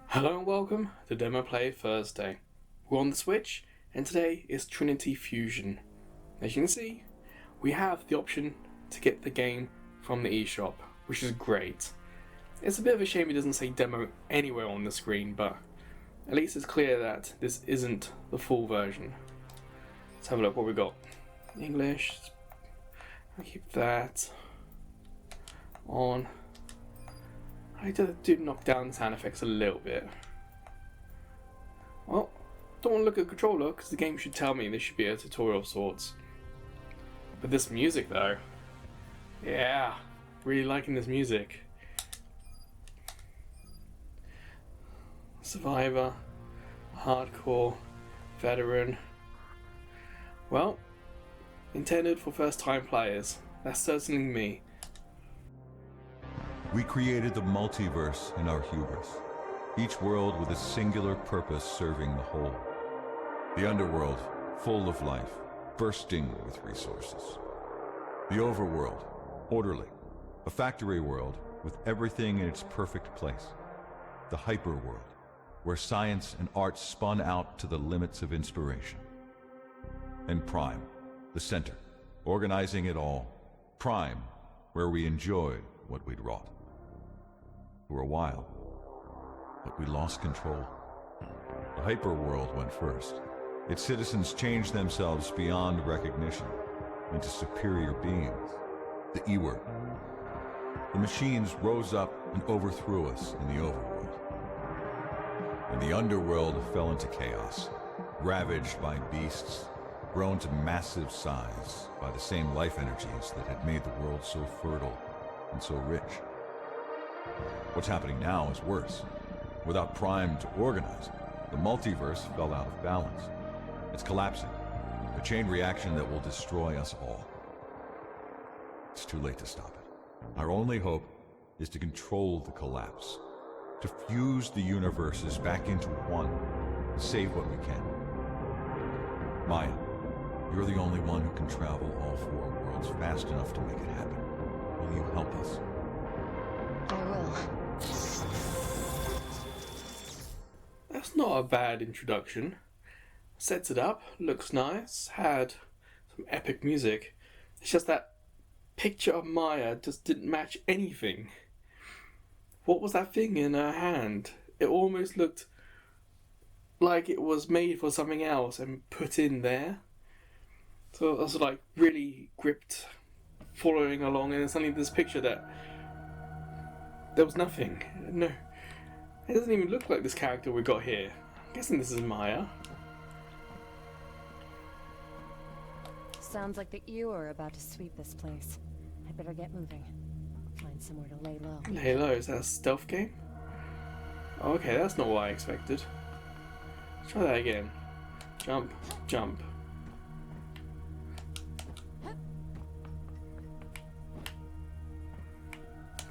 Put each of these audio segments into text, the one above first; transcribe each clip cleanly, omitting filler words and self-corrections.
Hello and welcome to Demo Play Thursday. We're on the Switch, and today is Trinity Fusion. As you can see, we have the option to get the game from the eShop, which is great. It's a bit of a shame it doesn't say demo anywhere on the screen, but at least it's clear that this isn't the full version. Let's have a look what we got. English, I'll keep that on. I did knock down the sound effects a little bit. Well, don't want to look at the controller because the game should tell me this should be a tutorial of sorts. But this music though, yeah, really liking this music. Survivor, hardcore, veteran. Well, intended for first time players. That's certainly me. We created the multiverse in our hubris, each world with a singular purpose serving the whole. The underworld, full of life, bursting with resources. The overworld, orderly, a factory world with everything in its perfect place. The hyperworld, where science and art spun out to the limits of inspiration. And Prime, the center, organizing it all. Prime, where we enjoyed what we'd wrought. For a while, but we lost control. The hyperworld went first. Its citizens changed themselves beyond recognition into superior beings, the E-word. The machines rose up and overthrew us in the overworld. And the underworld fell into chaos, ravaged by beasts, grown to massive size by the same life energies that had made the world so fertile and so rich. What's happening now is worse. Without Prime to organize it, the multiverse fell out of balance. It's collapsing, a chain reaction that will destroy us all. It's too late to stop it. Our only hope is to control the collapse, to fuse the universes back into one, and save what we can. Maya, you're the only one who can travel all four worlds fast enough to make it happen. Will you help us? I will. That's not a bad introduction. Sets it up, looks nice, had some epic music. It's just that picture of Maya just didn't match anything. What was that thing in her hand? It almost looked like it was made for something else and put in there. So I was like really gripped, following along, and then suddenly this picture that there was nothing. No. It doesn't even look like this character we got here. I'm guessing this is Maya. Sounds like the EU are about to sweep this place. I better get moving. Find somewhere to lay low. Lay low, is that a stealth game? Oh, okay, that's not what I expected. Let's try that again. Jump, jump.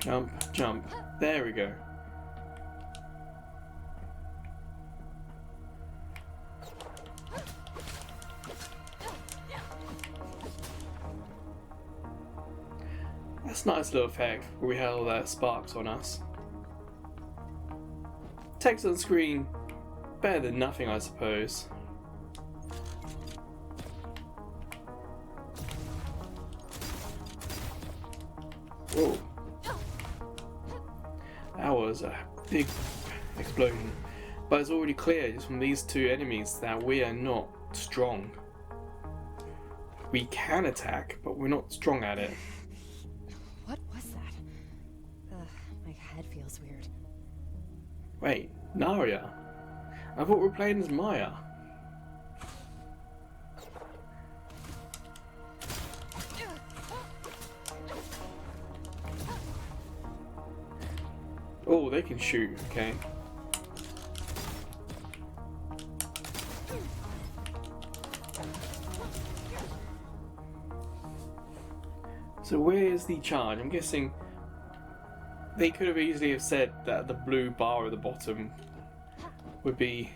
Jump, jump. There we go. That's a nice little effect where we had all that sparks on us. Text on screen, better than nothing, I suppose. Whoa. That was a big explosion. But it's already clear just from these two enemies that we are not strong. We can attack, but we're not strong at it. What was that? My head feels weird. Wait, Naira? I thought we were playing as Maya. Oh, they can shoot, okay. So where's the charge? I'm guessing they could have easily have said that the blue bar at the bottom would be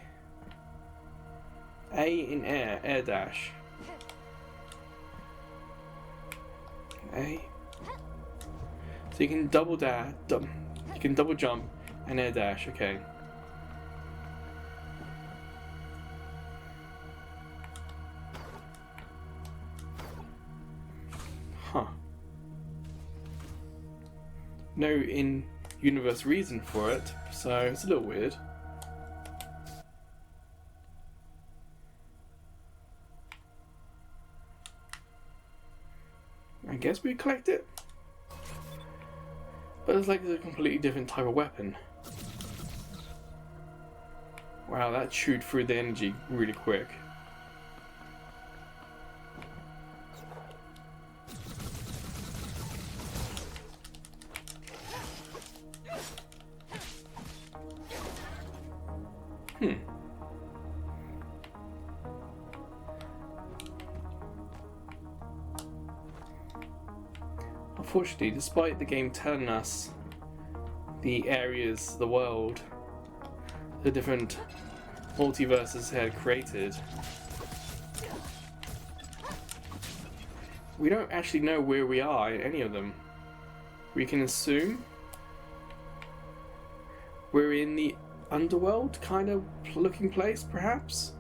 A in air dash. A. So you can double jump and air dash, okay. no in-universe reason for it, so it's a little weird. I guess we collect it. But it's like a completely different type of weapon. Wow, that chewed through the energy really quick. Unfortunately, despite the game telling us the areas, the world, the different multiverses it had created, we don't actually know where we are in any of them. We can assume we're in the underworld kind of looking place, perhaps?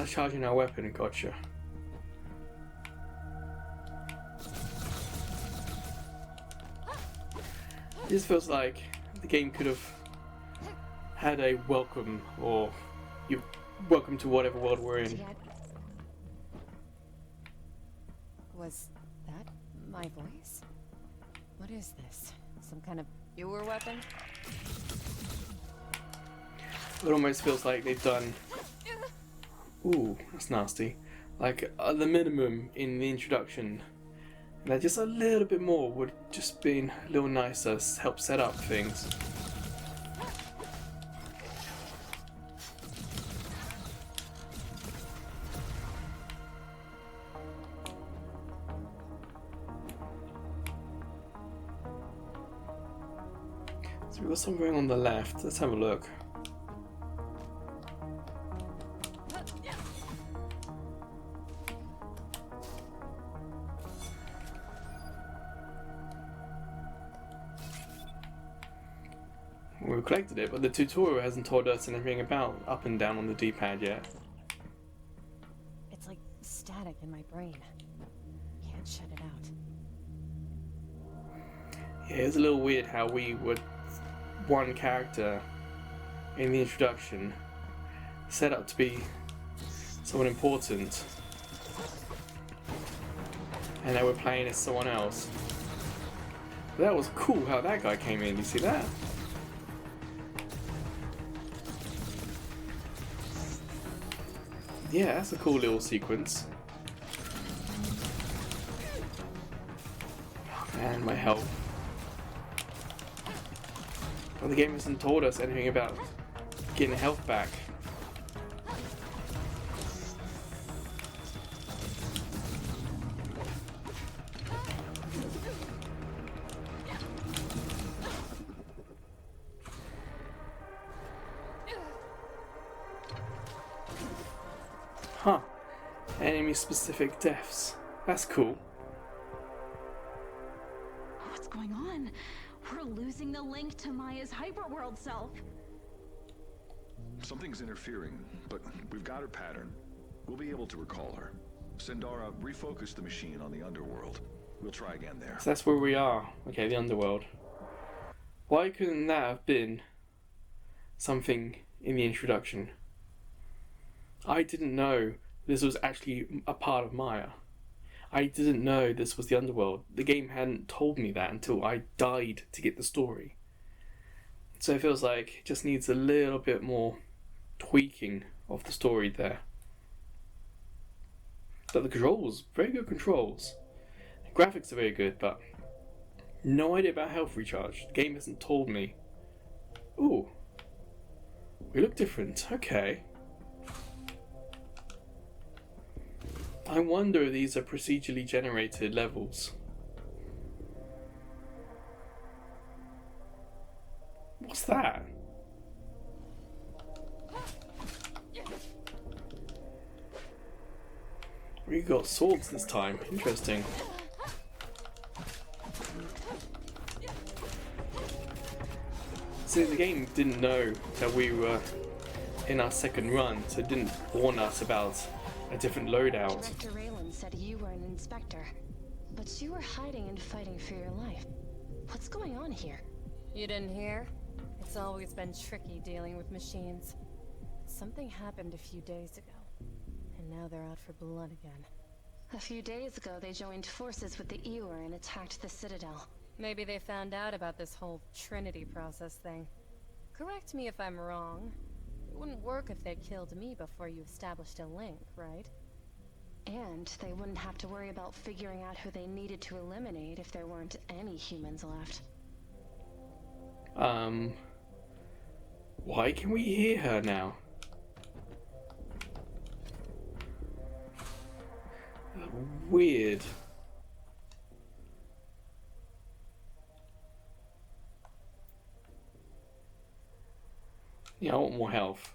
Charging our weapon, gotcha. This feels like the game could have had a welcome, or you welcome to whatever world we're in. Was that my voice? What is this? Some kind of viewer weapon? It almost feels like they've done... Ooh, that's nasty. Like the minimum in the introduction. That just a little bit more would just been a little nicer, help set up things. So we've got something on the left. Let's have a look. We've collected it, but the tutorial hasn't told us anything about up and down on the D-pad yet. It's like static in my brain. Can't shut it out. Yeah, it's a little weird how we were one character in the introduction, set up to be someone important, and now we're playing as someone else. But that was cool how that guy came in, you see that? Yeah, that's a cool little sequence. And my health. Well, the game hasn't told us anything about getting health back. Huh. Enemy-specific deaths. That's cool. What's going on? We're losing the link to Maya's hyperworld self. Something's interfering, but we've got her pattern. We'll be able to recall her. Sindara, refocus the machine on the underworld. We'll try again there. So that's where we are. Okay, the underworld. Why couldn't that have been something in the introduction? I didn't know this was actually a part of Maya. I didn't know this was the underworld. The game hadn't told me that until I died to get the story. So it feels like it just needs a little bit more tweaking of the story there. But the controls, very good controls. The graphics are very good, but no idea about health recharge. The game hasn't told me. Ooh. We look different. Okay. I wonder if these are procedurally generated levels. What's that? We got swords this time. Interesting. See, the game didn't know that we were in our second run, so it didn't warn us about a different loadout. Director Raylan said you were an inspector, but you were hiding and fighting for your life. What's going on here? You didn't hear? It's always been tricky dealing with machines. Something happened a few days ago, and now they're out for blood again. A few days ago, they joined forces with the Eeyore and attacked the Citadel. Maybe they found out about this whole Trinity process thing. Correct me if I'm wrong. It wouldn't work if they killed me before you established a link, right? And they wouldn't have to worry about figuring out who they needed to eliminate if there weren't any humans left. Why can we hear her now? Weird. Yeah, I want more health.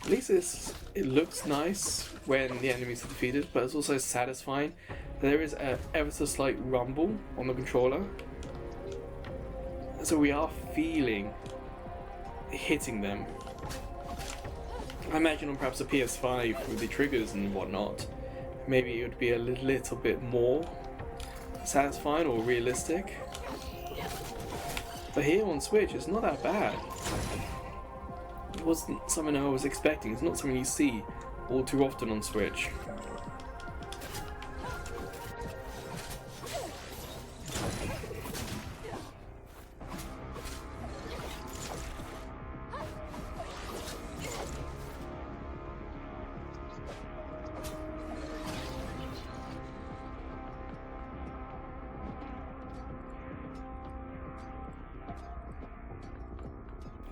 At least it looks nice when the enemies are defeated, but it's also satisfying. There is a ever so slight rumble on the controller, so we are feeling hitting them. I imagine on perhaps a PS5 with the triggers and whatnot, maybe it would be a little bit more satisfying or realistic. But here on Switch, it's not that bad. It wasn't something I was expecting. It's not something you see all too often on Switch.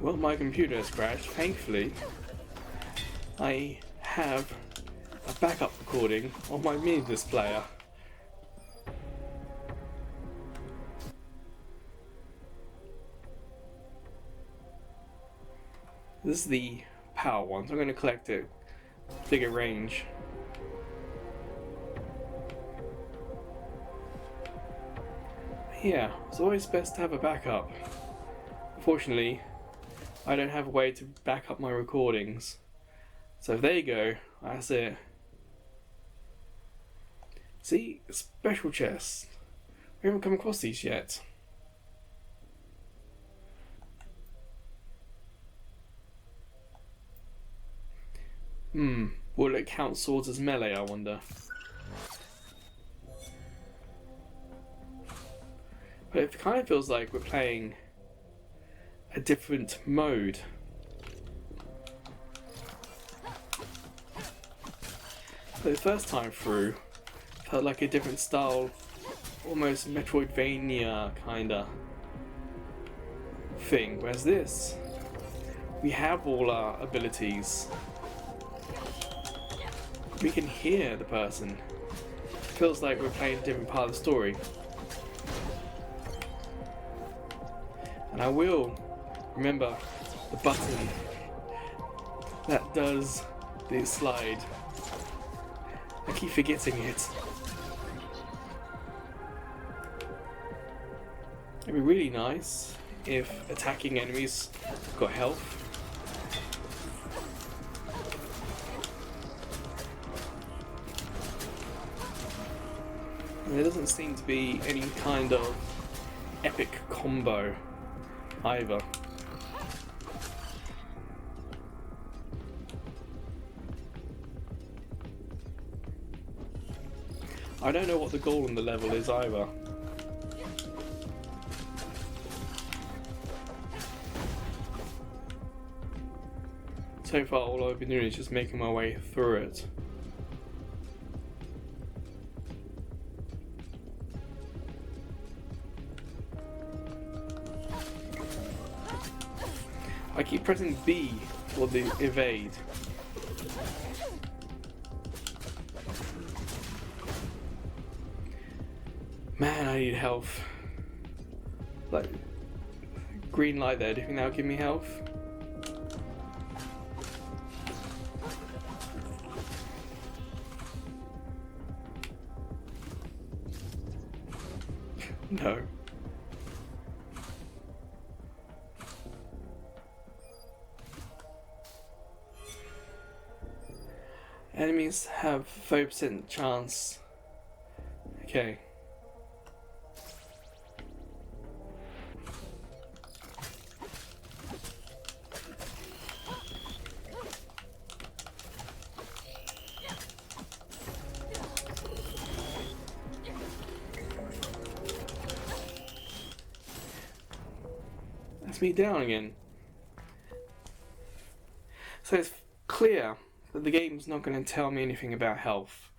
Well, my computer has crashed. Thankfully, I have a backup recording on my mini disc player. This is the power one, so I'm going to collect it. Bigger range. Yeah, it's always best to have a backup. Unfortunately, I don't have a way to back up my recordings. So there you go, that's it. See, special chests. We haven't come across these yet. Will it count swords as melee, I wonder? But it kind of feels like we're playing a different mode. But the first time through felt like a different style, almost Metroidvania kinda thing, whereas this, we have all our abilities. We can hear the person. It feels like we're playing a different part of the story. And I will remember the button that does the slide. I keep forgetting it. It'd be really nice if attacking enemies got health. And there doesn't seem to be any kind of epic combo either. I don't know what the goal on the level is either. So far all I've been doing is just making my way through it. I keep pressing B for the evade. Man, I need health. Like, green light there, do you think that'll give me health? No. Enemies have 30% chance. Okay. That's me down again. So it's clear that the game's not going to tell me anything about health.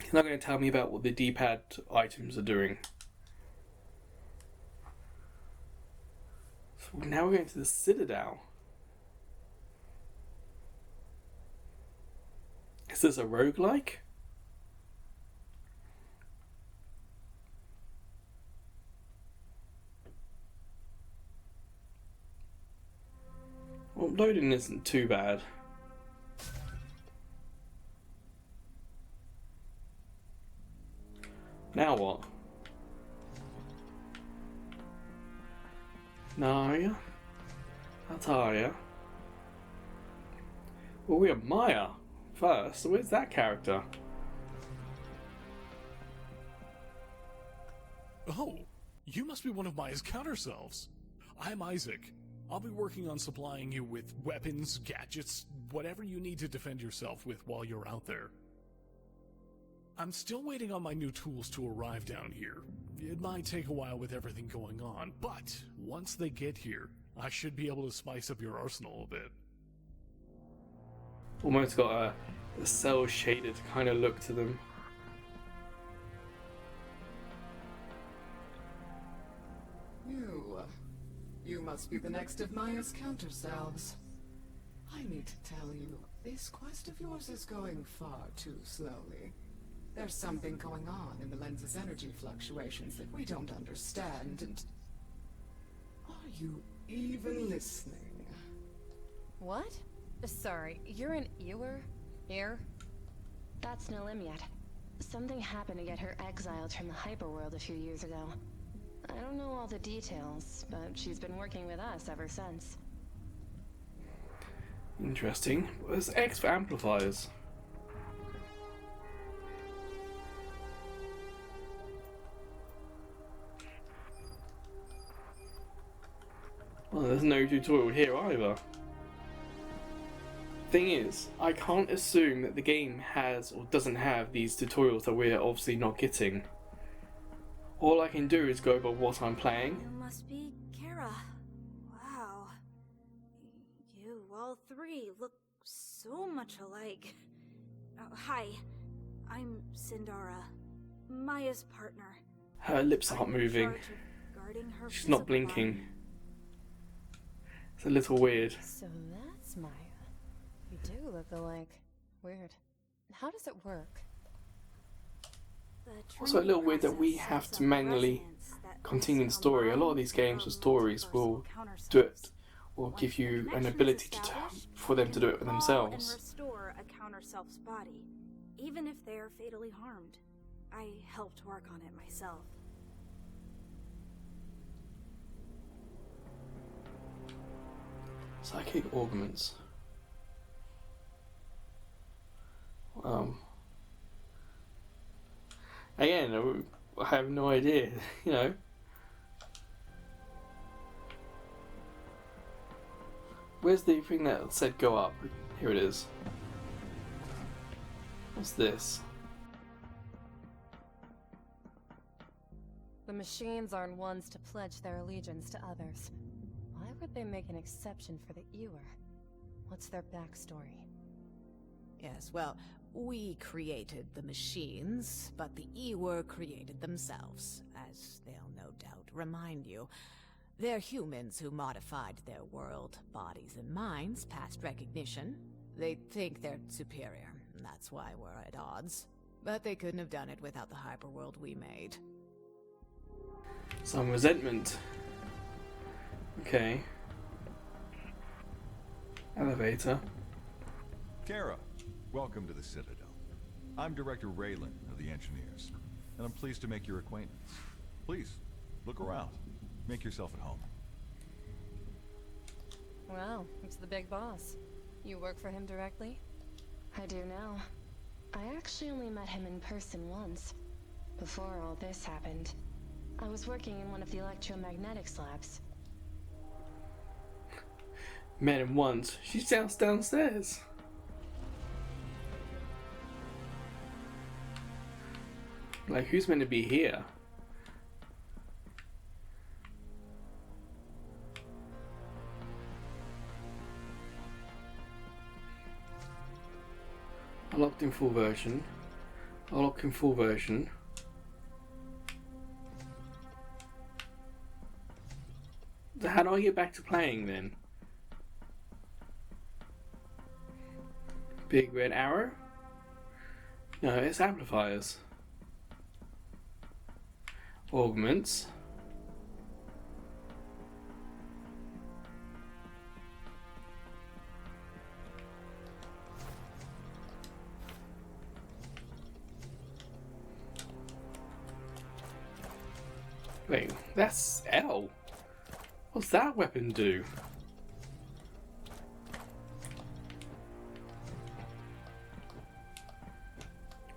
It's not going to tell me about what the D-pad items are doing. So now we're going to the Citadel. Is this a roguelike? Well, loading isn't too bad. Now what? Naira? Ataria? Well, we have Maya first. So where's that character? Oh, you must be one of Maya's counter-selves. I'm Isaac. I'll be working on supplying you with weapons, gadgets, whatever you need to defend yourself with while you're out there. I'm still waiting on my new tools to arrive down here. It might take a while with everything going on, but once they get here, I should be able to spice up your arsenal a bit. Almost got a cel-shaded kind of look to them. You must be the next of Maya's counter-selves. I need to tell you, this quest of yours is going far too slowly. There's something going on in the lens's energy fluctuations that we don't understand, and... Are you even listening? What? Sorry, you're an Ewer? Here? That's Nalimyet. Something happened to get her exiled from the hyperworld a few years ago. I don't know all the details, but she's been working with us ever since. Interesting. There's X for amplifiers. Well, there's no tutorial here either. Thing is, I can't assume that the game has or doesn't have these tutorials that we're obviously not getting. All I can do is go by what I'm playing. You must be Kara. Wow. You all three look so much alike. Hi, I'm Sindara, Maya's partner. Her lips aren't moving. She's not blinking. It's a little weird. So that's Maya. You do look alike. Weird. How does it work? Also a little weird that we have to manually continue the story. A lot of these games with stories will do it, will give you an ability for them to do it for themselves. And restore a counter-self's body, even if they are fatally harmed. I helped work on it myself. Psychic augments. Again, I have no idea, you know. Where's the thing that said go up? Here it is. What's this? The machines aren't ones to pledge their allegiance to others. Why would they make an exception for the Ewer? What's their backstory? Yes, well, we created the machines, but the Ewer created themselves, as they'll no doubt remind you. They're humans who modified their world, bodies and minds, past recognition. They think they're superior, and that's why we're at odds. But they couldn't have done it without the hyperworld we made. Some resentment. Okay. Elevator. Kara, welcome to the Citadel. I'm Director Raylan of the Engineers. and I'm pleased to make your acquaintance. Please, look around. Make yourself at home. Wow, it's the big boss. You work for him directly? I do now. I actually only met him in person once. Before all this happened. I was working in one of the electromagnetics labs. Met him once. She's downstairs. Like, who's meant to be here? I locked in full version. I locked in full version. So how do I get back to playing then? Big red arrow? No, it's amplifiers. Augments. Wait, that's L. What's that weapon do?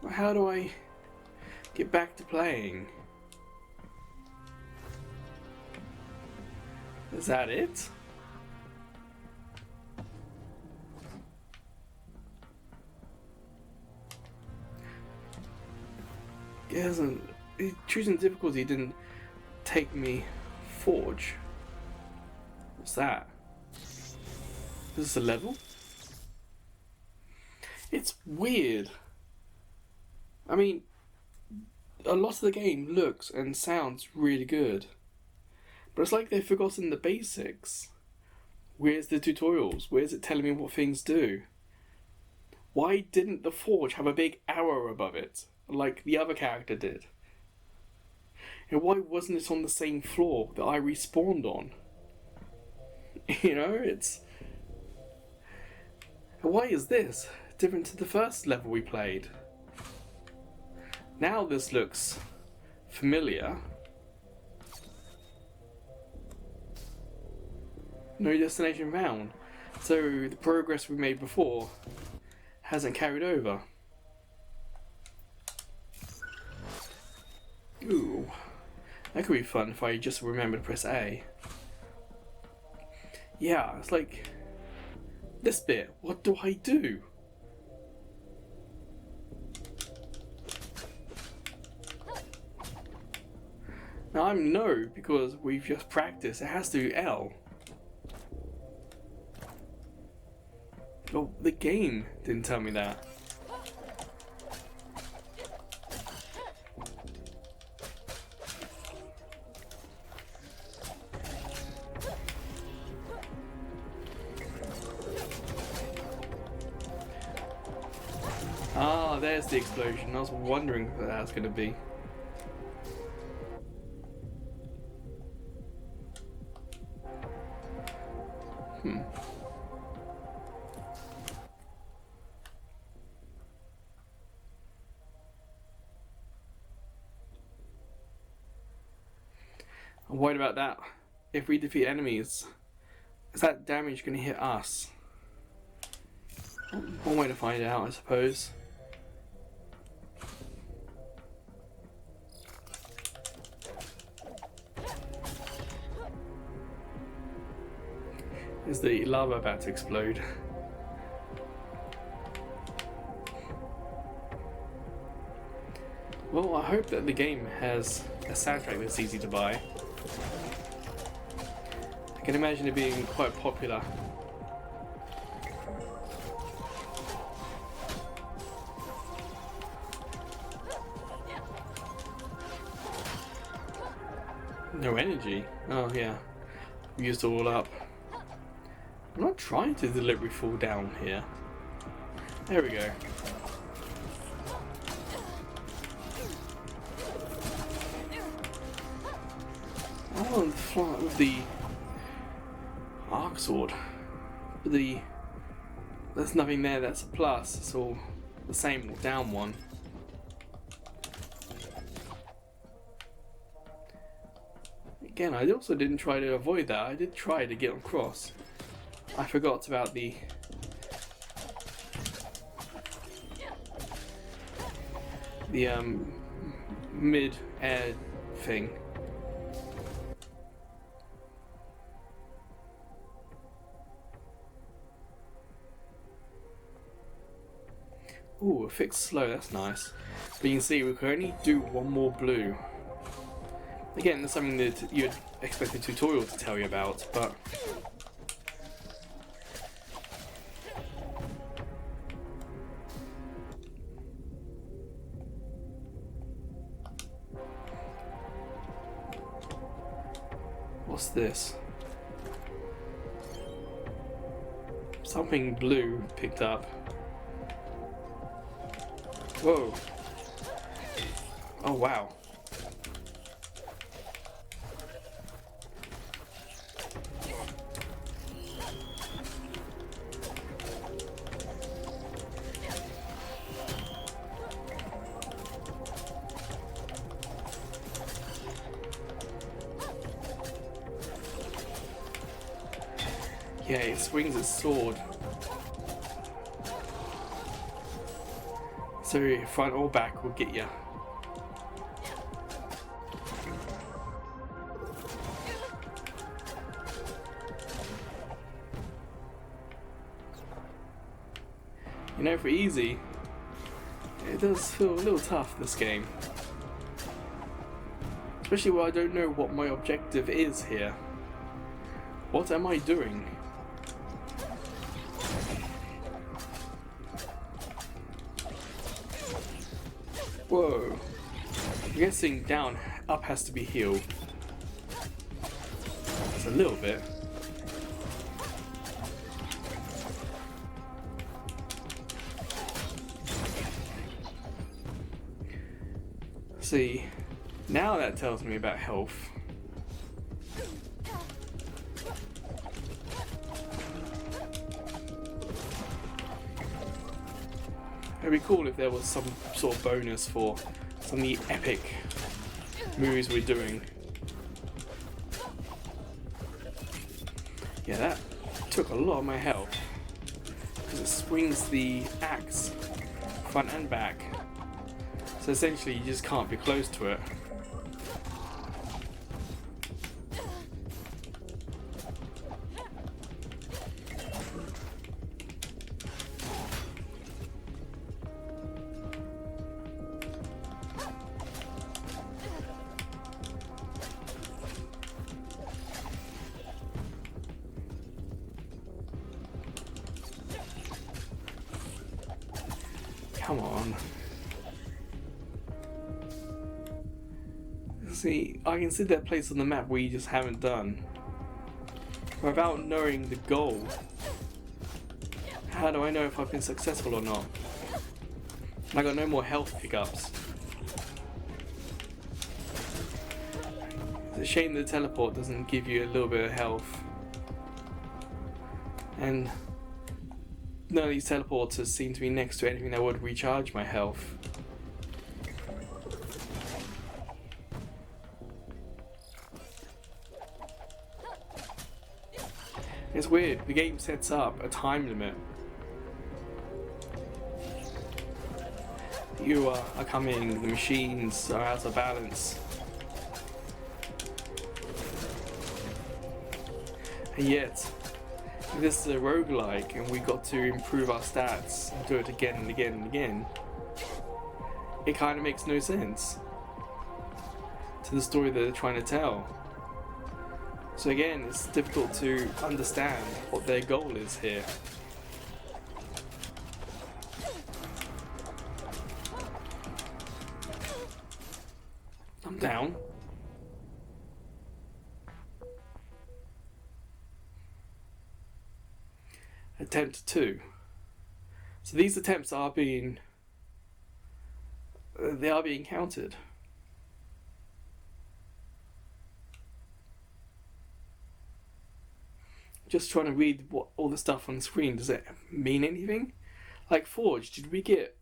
How do I get back to playing? Is that it? It hasn't. Choosing difficulty didn't take me Forge. What's that? Is this a level? It's weird. I mean, a lot of the game looks and sounds really good. But it's like they've forgotten the basics. Where's the tutorials? Where's it telling me what things do? Why didn't the Forge have a big arrow above it, like the other character did? And why wasn't it on the same floor that I respawned on? You know, it's... Why is this different to the first level we played? Now this looks familiar. No destination found. So the progress we made before hasn't carried over. Ooh. That could be fun if I just remember to press A. Yeah, it's like... This bit, what do I do? Now I'm no, because we've just practiced. It has to do L. Oh, the game didn't tell me that. Ah, there's the explosion. I was wondering what that was going to be. I'm worried about that. If we defeat enemies, is that damage going to hit us? One way to find out, I suppose. Is the lava about to explode? Well, I hope that the game has a soundtrack that's easy to buy. I can imagine it being quite popular. No energy? Oh yeah, used it all up. I'm not trying to deliberately fall down here. There we go. I want to fly with the arc sword. But there's nothing there that's a plus. It's all the same down one. Again, I also didn't try to avoid that. I did try to get across. I forgot about the mid-air thing. Ooh, a fixed slow, that's nice. But you can see we can only do one more blue. Again, that's something that you'd expect a tutorial to tell you about, but what's this? Something blue picked up. Whoa. Oh wow. Yeah, it swings its sword. So front or back will get you. You know, for easy, it does feel a little tough, this game. Especially when I don't know what my objective is here. What am I doing? Whoa. I'm guessing down, up has to be healed. It's a little bit. See, now that tells me about health. It'd be cool if there was some sort of bonus for some of the epic moves we're doing. Yeah, that took a lot of my health because it swings the axe front and back. So essentially you just can't be close to it. Come on. See, I can see that place on the map where you just haven't done. Without knowing the goal, how do I know if I've been successful or not? I got no more health pickups. It's a shame the teleport doesn't give you a little bit of health. And none of these teleporters seem to be next to anything that would recharge my health. It's weird, the game sets up a time limit. You are coming, the machines are out of balance. And yet, this is a roguelike and we got to improve our stats and do it again and again and again. It kind of makes no sense to the story that they're trying to tell. So again, it's difficult to understand what their goal is here. I'm down. Attempt 2. So these attempts are being counted. Just trying to read what all the stuff on the screen. Does it mean anything? Like Forge, did we get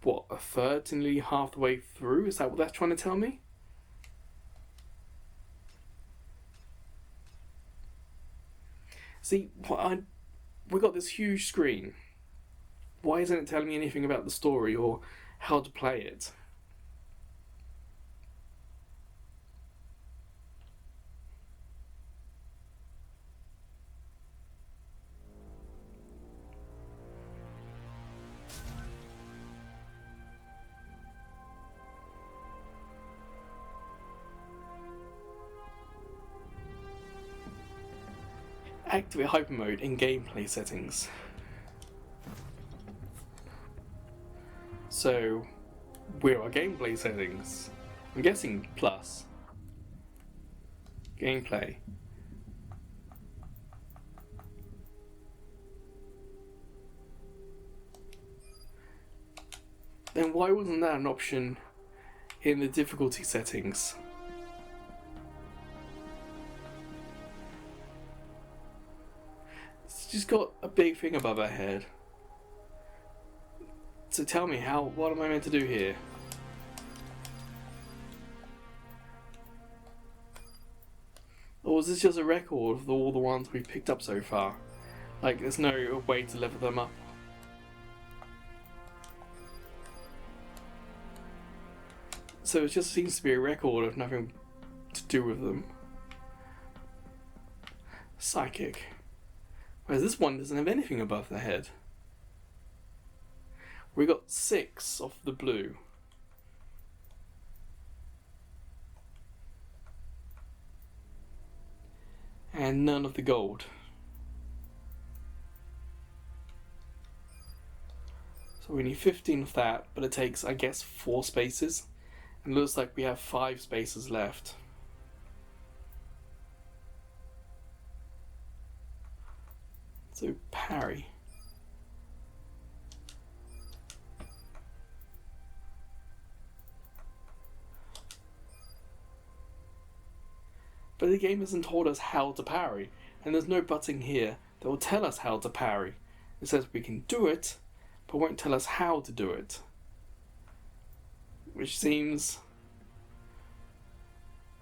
what, a third to nearly half the way through? Is that what that's trying to tell me? See, we got this huge screen. Why isn't it telling me anything about the story or how to play it? Activate hyper mode in gameplay settings. So, where are gameplay settings? I'm guessing plus. Gameplay. Then why wasn't that an option in the difficulty settings? She's got a big thing above her head. So tell me, what am I meant to do here? Or is this just a record of all the ones we've picked up so far? Like, there's no way to level them up. So it just seems to be a record of nothing to do with them. Psychic. Whereas this one doesn't have anything above the head. We got 6 of the blue. And none of the gold. So we need 15 of that, but it takes, I guess, 4 spaces. And it looks like we have 5 spaces left. So parry. But the game hasn't told us how to parry, and there's no button here that will tell us how to parry. It says we can do it, but won't tell us how to do it. Which seems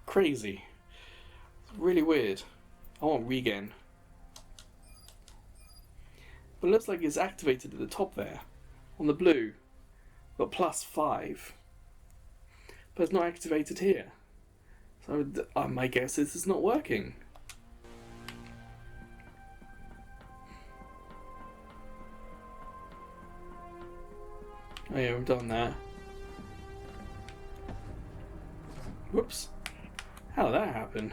crazy. It's really weird. I want regen. But it looks like it's activated at the top there. On the blue. Got +5. But it's not activated here. So my guess is it's not working. Oh yeah, we've done that. Whoops. How did that happen?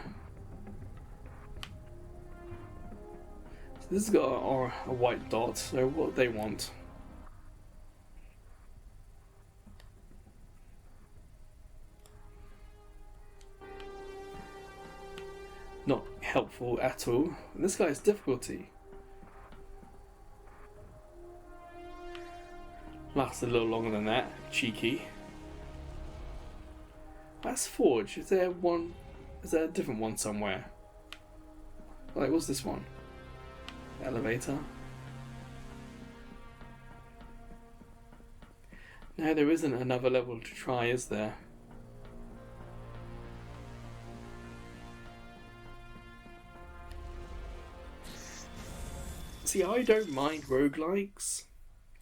So this has got a white dot, so what they want. Not helpful at all. This guy's difficulty. Lasts a little longer than that. Cheeky. That's Forge. Is there a different one somewhere? Like, what's this one? Elevator. No, there isn't another level to try, is there? See, I don't mind roguelikes,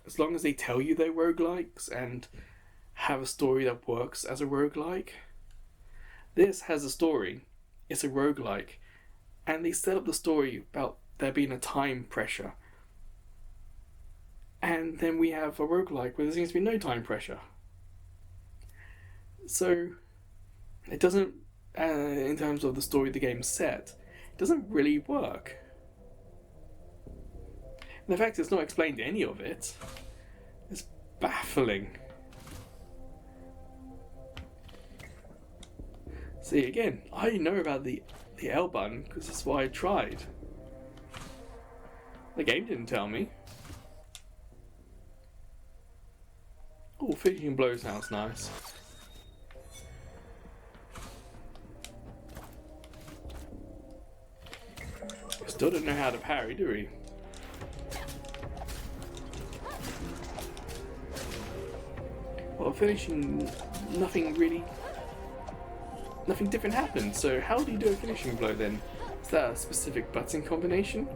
as long as they tell you they're roguelikes and have a story that works as a roguelike. This has a story, it's a roguelike, and they set up the story about there being a time pressure. And then we have a roguelike where there seems to be no time pressure. So, it doesn't, in terms of the story the game's set, it doesn't really work. And the fact it's not explained any of it is baffling. See, again, I know about the L button because that's what I tried. The game didn't tell me. Oh, finishing blows sounds nice. Still don't know how to parry, do we? Well, finishing, nothing different happened, so how do you do a finishing blow then? Is that a specific button combination?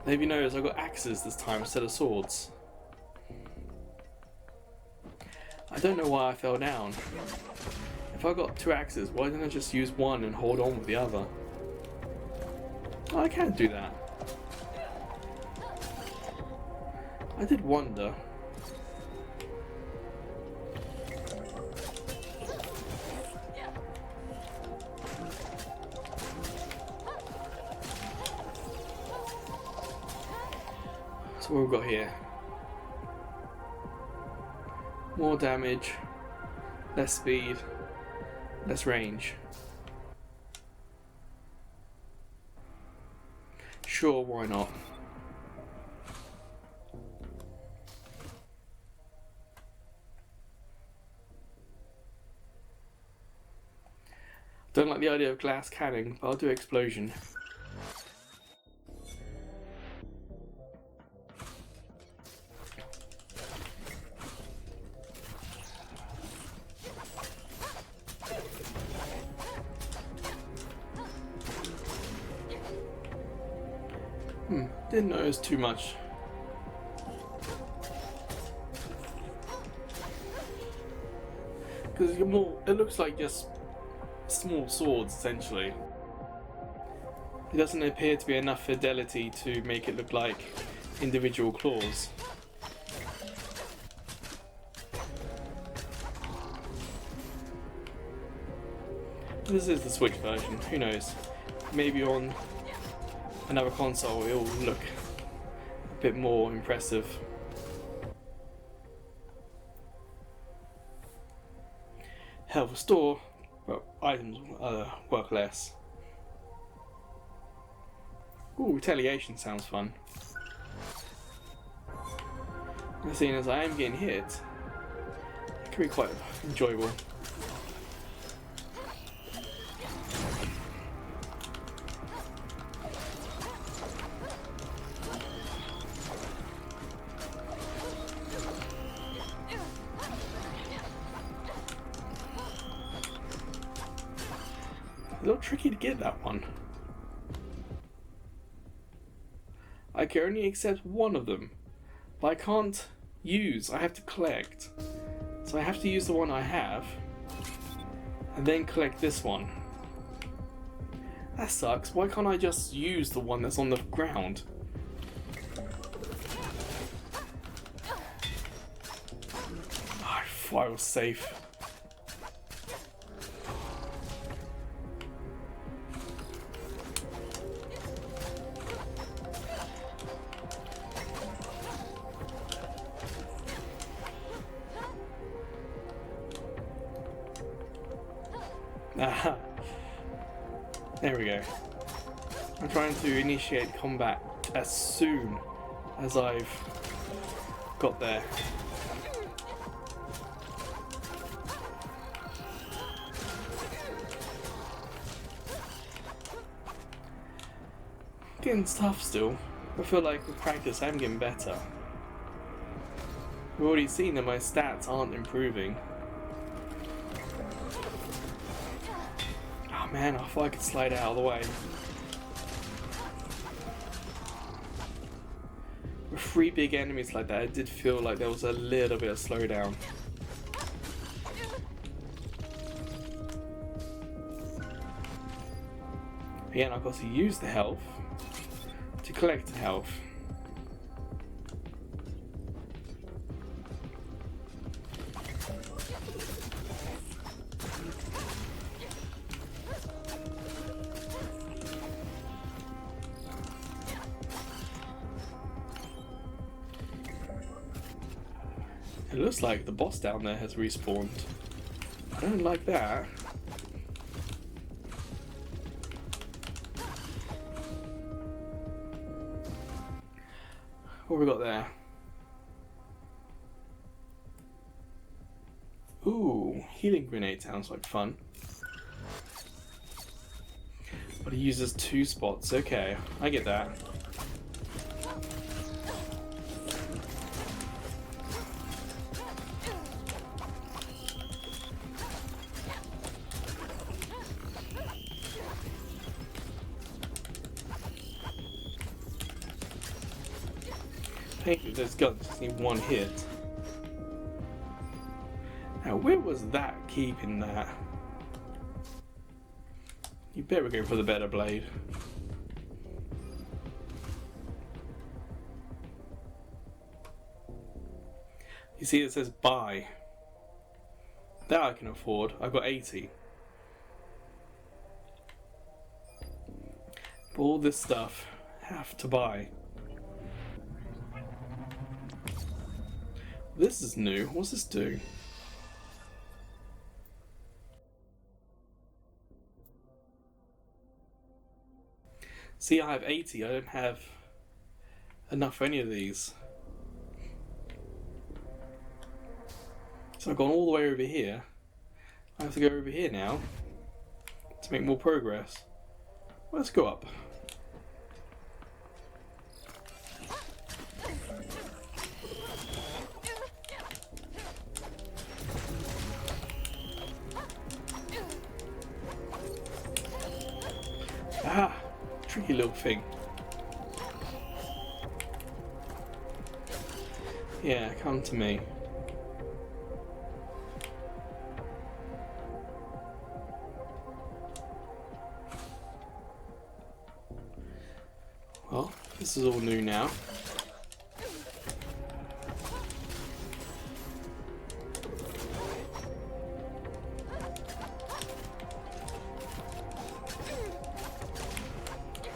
Maybe you notice I got axes this time instead of swords. I don't know why I fell down. If I got 2 axes, why didn't I just use one and hold on with the other? Oh, I can't do that. I did wonder. So what we've got here. More damage, less speed, less range. Sure, why not? Don't like the idea of glass cannon, but I'll do explosion. Didn't notice too much. Because it looks like just small swords essentially. It doesn't appear to be enough fidelity to make it look like individual claws. This is the Switch version, who knows? Maybe on another console it will look a bit more impressive. Health restore, but items work less. Ooh, retaliation sounds fun. Seeing as I am getting hit, it can be quite enjoyable. A little tricky to get that one. I can only accept one of them, but I can't use, I have to collect. So I have to use the one I have, and then collect this one. That sucks, why can't I just use the one that's on the ground? I thought I was safe. Aha. There we go. I'm trying to initiate combat as soon as I've got there. Getting tough still. I feel like with practice I'm getting better. We've already seen that my stats aren't improving. Oh man, I thought I could slide out of the way. With 3 big enemies like that, it did feel like there was a little bit of slowdown. Again, I've got to use the health to collect the health. It looks like the boss down there has respawned. I don't like that. What have we got there? Ooh, healing grenade sounds like fun. But he uses 2 spots. Okay, I get that. Technically, those guns just need one hit. Now, where was that keeping that? You better go for the better blade. You see, it says buy. That I can afford. I've got 80. But all this stuff, have to buy. This is new. What's this do? See, I have 80. I don't have enough for any of these. So I've gone all the way over here. I have to go over here now to make more progress. Let's go up. Ah, tricky little thing. Yeah, come to me. Well, this is all new now.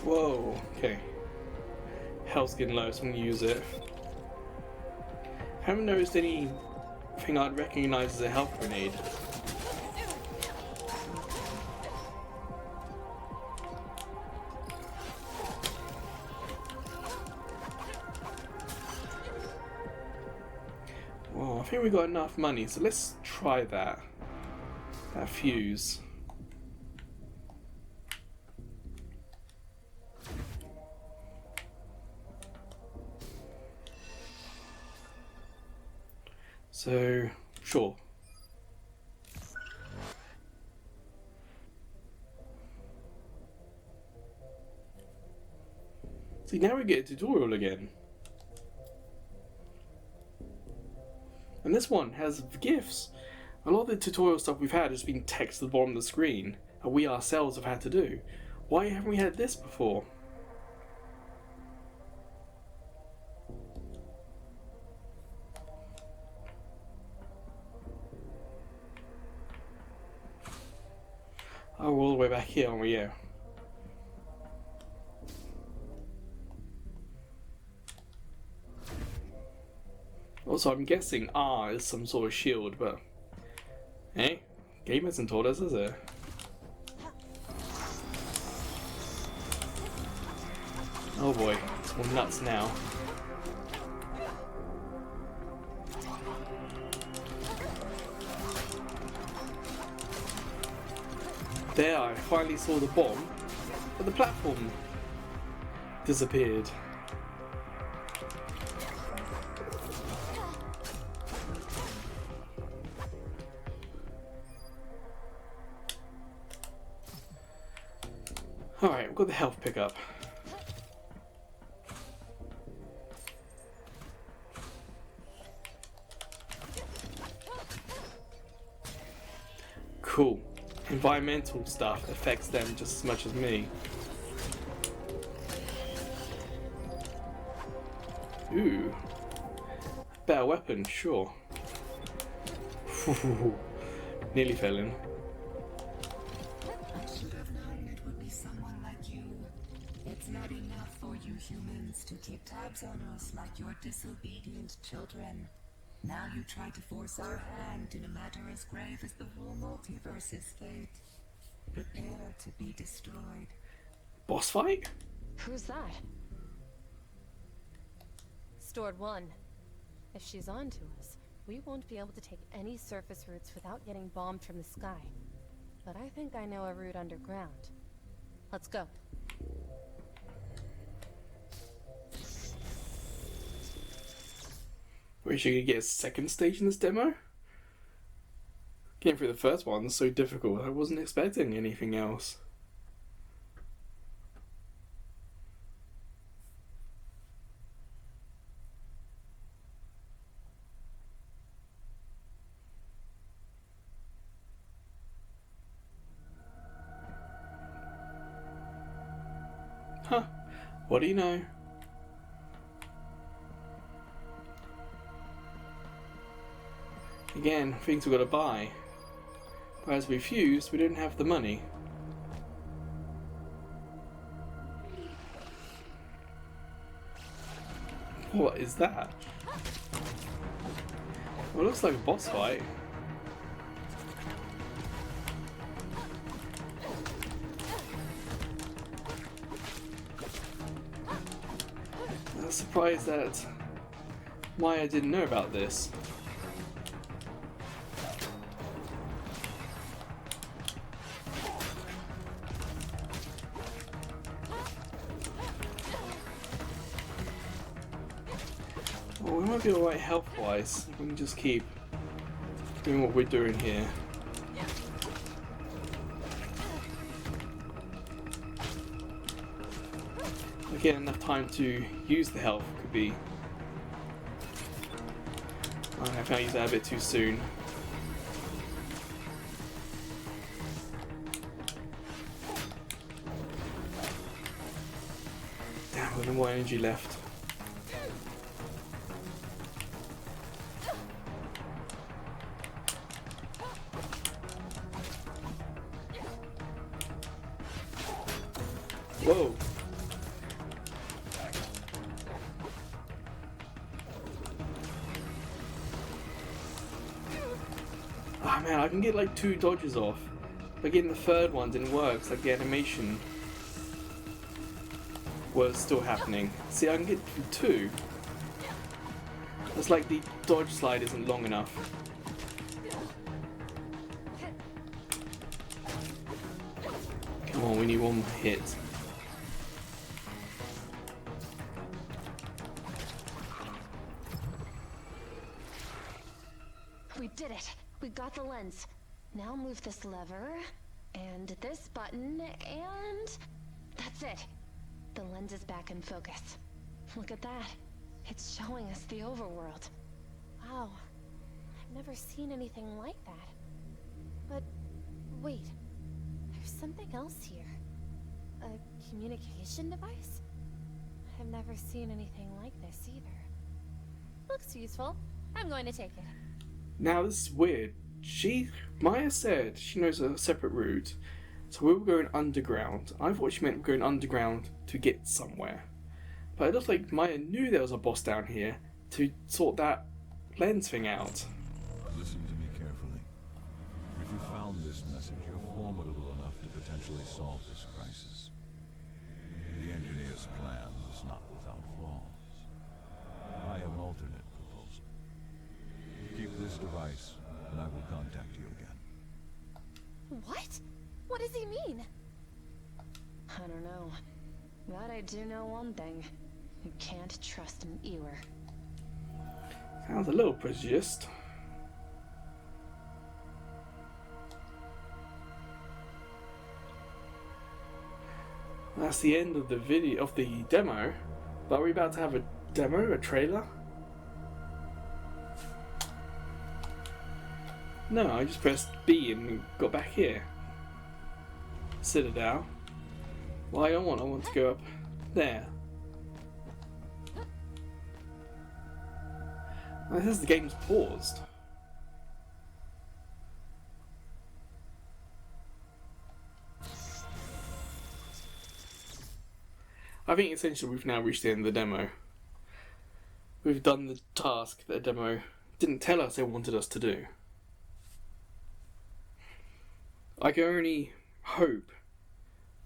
Whoa, okay. Health's getting low, so I'm gonna use it. Haven't noticed anything I'd recognize as a health grenade. Well, I think we got enough money, so let's try that. That fuse. So, sure. See, now we get a tutorial again. And this one has gifts. A lot of the tutorial stuff we've had has been text at the bottom of the screen, and we ourselves have had to do. Why haven't we had this before? Oh, we're all the way back here, aren't we? Yeah. Also, I'm guessing R is some sort of shield, but... Hey, game hasn't told us, has it? Oh boy, it's all nuts now. There, I finally saw the bomb, but the platform disappeared. Alright, we've got the health pickup. Cool. Environmental stuff affects them just as much as me. Ooh. Better weapon, sure. Nearly fell in. I should have known it would be someone like you. It's not enough for you humans to keep tabs on us like your disobedient children. Now you try to force our hand in a matter as grave as the whole multiverse's fate. Prepare to be destroyed. Boss fight? Who's that? Stored 1. If she's on to us, we won't be able to take any surface routes without getting bombed from the sky. But I think I know a route underground. Let's go. Wish you could get a second stage in this demo? Getting through the first one was so difficult, I wasn't expecting anything else. Huh. What do you know? Again, things we've got to buy. But as we fused, we didn't have the money. What is that? Well, it looks like a boss fight. I'm surprised that Maya didn't know about this. Well, we might be alright health-wise if we can just keep doing what we're doing here. Get enough time to use the health could be. I think I used that a bit too soon. Damn, I've got no more energy left. Whoa. Ah man, I can get like 2 dodges off, but getting the third one didn't work. It's like the animation was still happening. See, I can get 2. It's like the dodge slide isn't long enough. Come on, we need 1 hit. We did it! We got the lens. Now move this lever, and this button, and... that's it! The lens is back in focus. Look at that. It's showing us the overworld. Wow. I've never seen anything like that. But, wait. There's something else here. A communication device? I've never seen anything like this either. Looks useful. I'm going to take it. Now this is weird. Maya said she knows a separate route, so we were going underground. I thought she meant we're going underground to get somewhere. But it looks like Maya knew there was a boss down here to sort that lens thing out. Listen to me carefully. If you found this message, you're formidable enough to potentially solve this crisis. The engineer's plan was not without flaws. I have an alternate proposal. Keep this device, and I will contact you again. What? What does he mean? I don't know. But I do know one thing. You can't trust an Ewer. Sounds a little prejudiced. That's the end of the video, of the demo. But are we about to have a demo, a trailer? No, I just pressed B and got back here. Citadel. Well, I want to go up there. This is the game's paused. I think essentially we've now reached the end of the demo. We've done the task that the demo didn't tell us they wanted us to do. I can only hope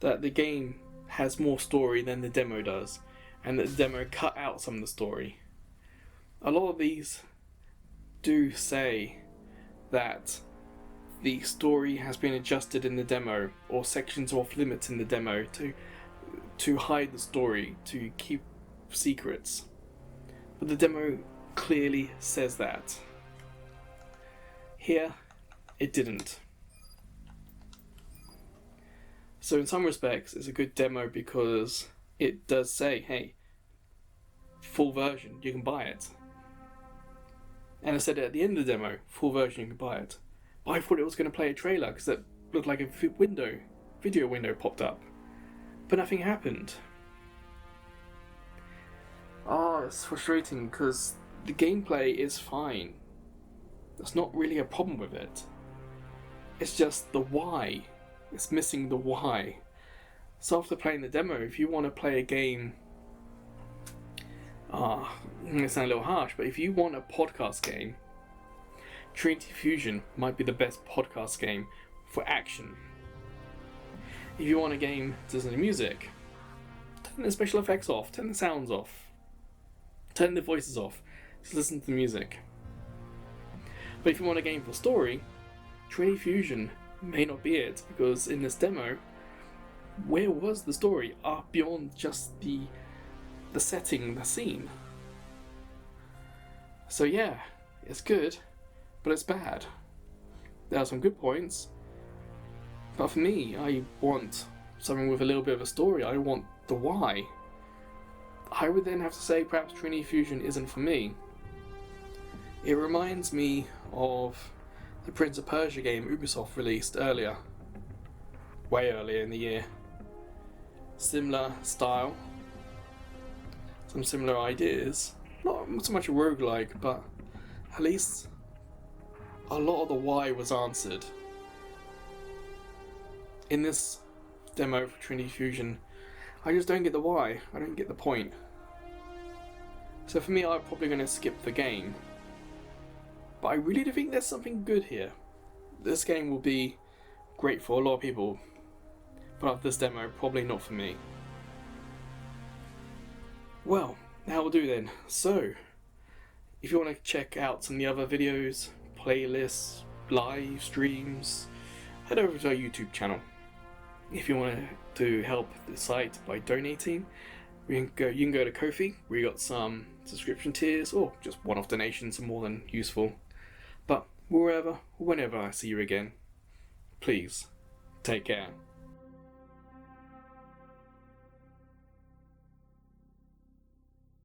that the game has more story than the demo does, and that the demo cut out some of the story. A lot of these do say that the story has been adjusted in the demo, or sections are off limits in the demo to hide the story, to keep secrets. But the demo clearly says that. Here, it didn't. So in some respects, it's a good demo because it does say, hey, full version, you can buy it. And I said it at the end of the demo, full version, you can buy it. But I thought it was going to play a trailer because it looked like a video window popped up. But nothing happened. it's frustrating because the gameplay is fine. There's not really a problem with it. It's just the why. It's missing the why. So after playing the demo, if you want to play a game, I'm going to sound a little harsh, but if you want a podcast game, Trinity Fusion might be the best podcast game for action. If you want a game to listen to music, turn the special effects off, turn the sounds off, turn the voices off, just listen to the music. But if you want a game for story, Trinity Fusion may not be it, because in this demo, where was the story beyond just the setting, the scene? So yeah, it's good, but it's bad. There are some good points, but for me, I want something with a little bit of a story. I want the why. I would then have to say perhaps Trinity Fusion isn't for me. It reminds me of the Prince of Persia game Ubisoft released earlier. Way earlier in the year. Similar style. Some similar ideas. Not so much a roguelike, but at least a lot of the why was answered. In this demo for Trinity Fusion, I just don't get the why. I don't get the point. So for me, I'm probably going to skip the game. But I really do think there's something good here. This game will be great for a lot of people, but after this demo, probably not for me. Well, that will do then. So, if you want to check out some of the other videos, playlists, live streams, head over to our YouTube channel. If you want to help the site by donating, you can go to Ko-fi. We got some subscription tiers, or just one-off donations are more than useful. But whenever I see you again, please take care.